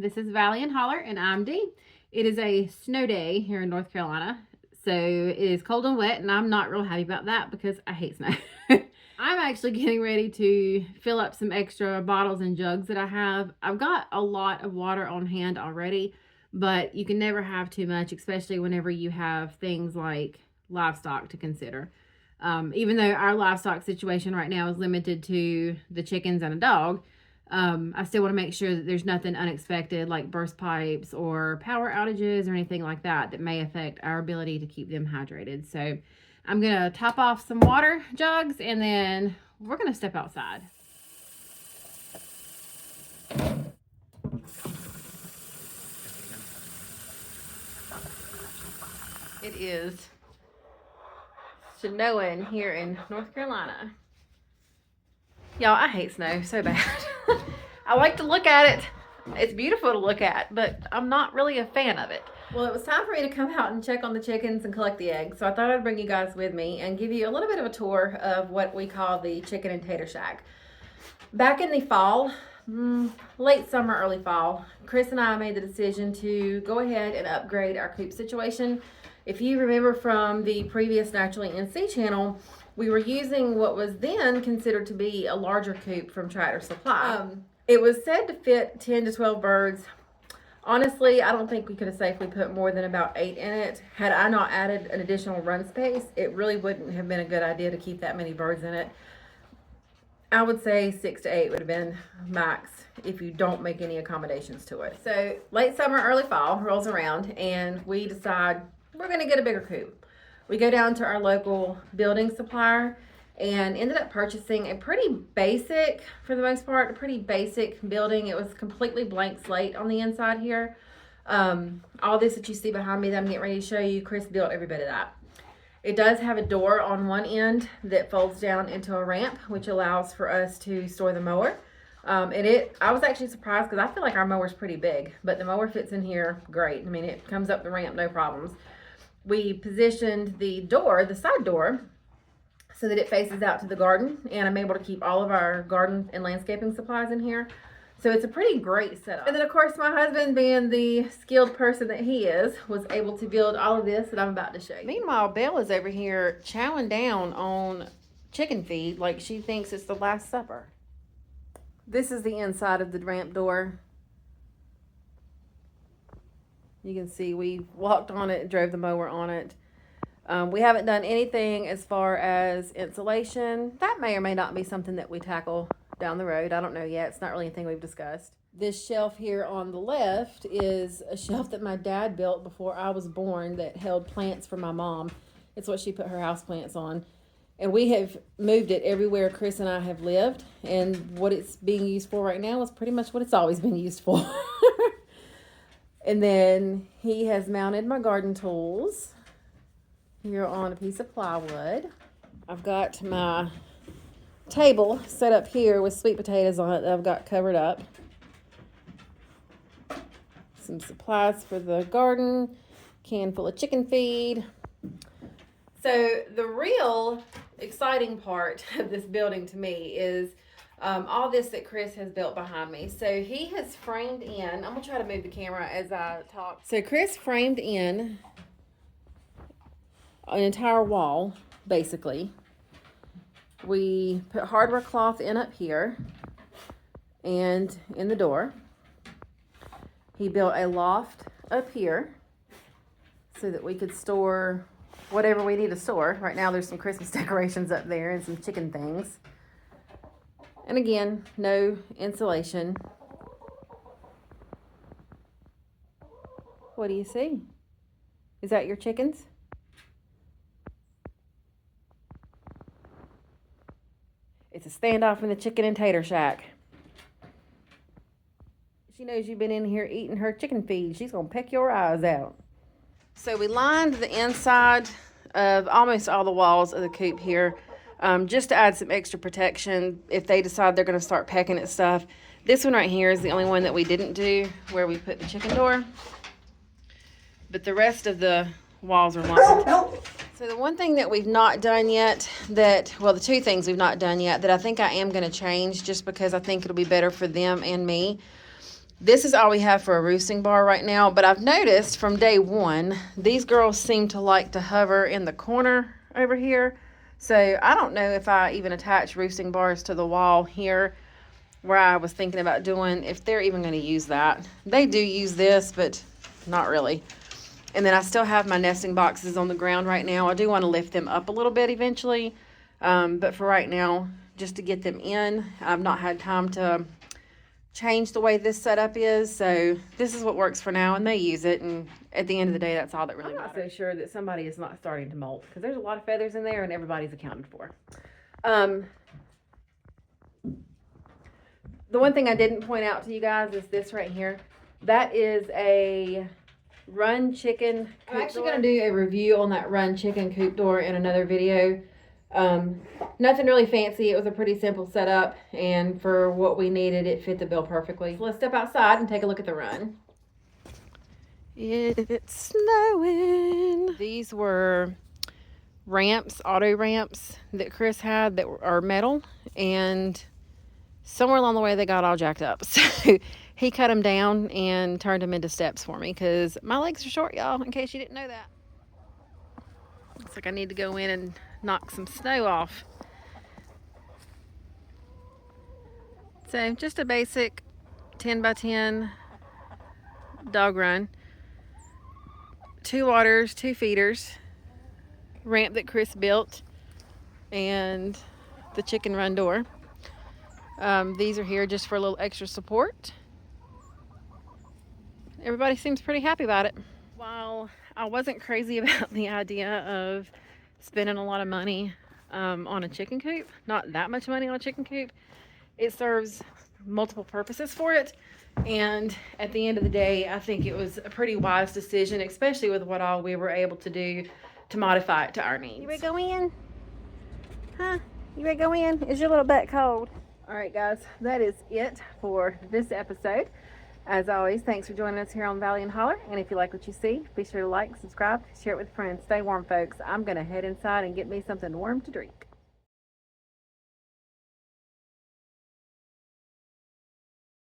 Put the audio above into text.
This is Valley and Holler, and I'm Dee. It is a snow day here in North Carolina, so it is cold and wet, and I'm not real happy about that because I hate snow. I'm actually getting ready to fill up some extra bottles and jugs that I have. I've got a lot of water on hand already, but you can never have too much, especially whenever you have things like livestock to consider. Even though our livestock situation right now is limited to the chickens and a dog, I still want to make sure that there's nothing unexpected like burst pipes or power outages or anything like that that may affect our ability to keep them hydrated. So I'm going to top off some water jugs and then we're going to step outside. It is snowing here in North Carolina. Y'all, I hate snow so bad. I like to look at it. It's beautiful to look at, but I'm not really a fan of it. Well, it was time for me to come out and check on the chickens and collect the eggs. So I thought I'd bring you guys with me and give you a little bit of a tour of what we call the chicken and tater shack. Back in the fall, late summer, early fall, Chris and I made the decision to go ahead and upgrade our coop situation. If you remember from the previous Naturally NC channel, we were using what was then considered to be a larger coop from Tractor Supply. It was said to fit 10 to 12 birds. Honestly, I don't think we could have safely put more than about 8 in it. Had I not added an additional run space, it really wouldn't have been a good idea to keep that many birds in it. I would say 6 to 8 would have been max if you don't make any accommodations to it. So late summer, early fall rolls around and we decide we're gonna get a bigger coop. We go down to our local building supplier and ended up purchasing a pretty basic, for the most part, a pretty basic building. It was completely blank slate on the inside here. All this that you see behind me that I'm getting ready to show you, Chris built every bit of that. It does have a door on one end that folds down into a ramp, which allows for us to store the mower. I was actually surprised because I feel like our mower's pretty big, but the mower fits in here great. I mean, it comes up the ramp, no problems. We positioned the door, the side door, so that it faces out to the garden, and I'm able to keep all of our garden and landscaping supplies in here. So it's a pretty great setup. And then of course my husband, being the skilled person that he is, was able to build all of this that I'm about to show you. Meanwhile, Belle is over here chowing down on chicken feed like she thinks it's the Last Supper. This is the inside of the ramp door. You can see we walked on it and drove the mower on it. We haven't done anything as far as insulation. That may or may not be something that we tackle down the road. I don't know yet. It's not really anything we've discussed. This shelf here on the left is a shelf that my dad built before I was born that held plants for my mom. It's what she put her house plants on. And we have moved it everywhere Chris and I have lived. And what it's being used for right now is pretty much what it's always been used for. And then he has mounted my garden tools here on a piece of plywood. I've got my table set up here with sweet potatoes on it that I've got covered up. Some supplies for the garden, can full of chicken feed. So the real exciting part of this building to me is all this that Chris has built behind me. So he has framed in, I'm gonna try to move the camera as I talk. So Chris framed in an entire wall, basically. We put hardware cloth in up here and in the door. He built a loft up here so that we could store whatever we need to store. Right now there's some Christmas decorations up there and some chicken things. And again, no insulation. What do you see? Is that your chickens? It's a standoff in the chicken and tater shack. She knows you've been in here eating her chicken feed. She's gonna peck your eyes out. So we lined the inside of almost all the walls of the coop here, just to add some extra protection if they decide they're gonna start pecking at stuff. This one right here is the only one that we didn't do, where we put the chicken door. But the rest of the walls are lined. So the one thing that we've not done yet the two things we've not done yet that I think I am going to change just because I think it'll be better for them and me. This is all we have for a roosting bar right now, but I've noticed from day one, these girls seem to like to hover in the corner over here. So I don't know if I even attach roosting bars to the wall here where I was thinking about doing, if they're even going to use that. They do use this, but not really. And then I still have my nesting boxes on the ground right now. I do want to lift them up a little bit eventually, but for right now, just to get them in, I've not had time to change the way this setup is, so this is what works for now, and they use it, and at the end of the day, that's all that really matters. I'm not so sure that somebody is not starting to molt, because there's a lot of feathers in there, and everybody's accounted for. The one thing I didn't point out to you guys is this right here. That is a run chicken coop door. I'm actually going to do a review on that run chicken coop door in another video. Nothing really fancy. It was a pretty simple setup, and for what we needed, it fit the bill perfectly. So let's step outside and take a look at the run. It's snowing. These were ramps, auto ramps that Chris had that are metal, and somewhere along the way they got all jacked up. So he cut them down and turned them into steps for me, because my legs are short, y'all, in case you didn't know that. Looks like I need to go in and knock some snow off. So just a basic 10 by 10 dog run. 2 waters, 2 feeders, ramp that Chris built, and the chicken run door. These are here just for a little extra support. Everybody seems pretty happy about it. While I wasn't crazy about the idea of spending a lot of money on a chicken coop, not that much money on a chicken coop, it serves multiple purposes for it. And at the end of the day, I think it was a pretty wise decision, especially with what all we were able to do to modify it to our needs. You ready to go in? Huh? You ready to go in? Is your little butt cold? All right, guys, that is it for this episode. As always, thanks for joining us here on Valley and Holler. And if you like what you see, be sure to like, subscribe, share it with friends. Stay warm, folks. I'm going to head inside and get me something warm to drink.